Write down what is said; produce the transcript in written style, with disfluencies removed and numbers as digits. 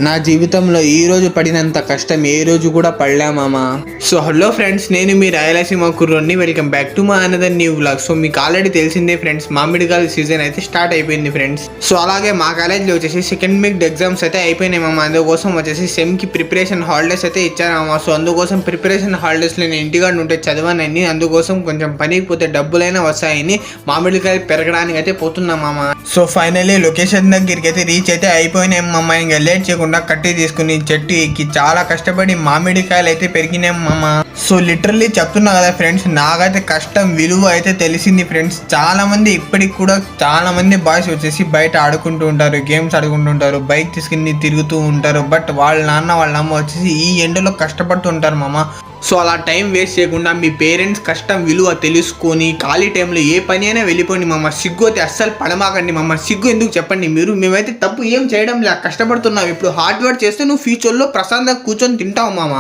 నా జీవితంలో ఈ రోజు పడినంత కష్టం ఏ రోజు కూడా పడలే మామ. సో హలో ఫ్రెండ్స్, నేను మీ రాయలసీమ కుర్రోని. Welcome back to my another new vlog. So మీకు ఆల్రెడీ తెలిసిందే ఫ్రెండ్స్, మామిడికాయల సీజన్ అయితే స్టార్ట్ అయిపోయింది ఫ్రెండ్స్. సో అలాగే మా కాలేజ్లో వచ్చేసి సెకండ్ మిడ్ ఎగ్జామ్స్ అయితే అయిపోయినాయి మామ. అందుకోసం వచ్చేసి సెమ్కి ప్రిపరేషన్ హాలిడేస్ అయితే ఇచ్చారమ్మా. సో అందుకోసం ప్రిపరేషన్ హాలిడేస్ నేను ఇంటికాడ ఉంటే చదవనని, అందుకోసం కొంచెం పనికి పోతే డబ్బులైనా వస్తాయని మామిడికాయ పెరగడానికి అయితే పోతున్నాం మామ. సో ఫైనల్లీ లొకేషన్ దగ్గరికి అయితే రీచ్ అయితే అయిపోయినాయి మామ. ఇంకా లేట్ చేయకుండా కట్టి తీసుకుని చెట్టు ఎక్కి చాలా కష్టపడి మామిడికాయలు అయితే పెరిగినాం మామ. సో లిటరల్లీ చెప్తున్నా కదా ఫ్రెండ్స్, నాకైతే కష్టం విలువ అయితే తెలిసింది ఫ్రెండ్స్. చాలా మంది ఇప్పటికి కూడా చాలా మంది బాయ్స్ వచ్చేసి బయట ఆడుకుంటూ ఉంటారు, గేమ్స్ ఆడుకుంటుంటారు, బైక్ తీసుకుని తిరుగుతూ ఉంటారు. బట్ వాళ్ళ నాన్న వాళ్ళ అమ్మ వచ్చేసి ఈ ఎండలో కష్టపడుతూ ఉంటారు మామ. సో అలా టైం వేస్ట్ చేయకుండా మీ పేరెంట్స్ కష్టం విలువ తెలుసుకొని ఖాళీ టైంలో ఏ పని అయినా వెళ్ళిపోండి మామ. సిగ్గు అయితే అస్సలు పడమాకండి మామ. సిగ్గు ఎందుకు చెప్పండి మీరు? మేమైతే తప్పు ఏం చేయడం లే, కష్టపడుతున్నావు. ఇప్పుడు హార్డ్ వర్క్ చేస్తే నువ్వు ఫ్యూచర్లో ప్రశాంతంగా కూర్చొని తింటావు మామ.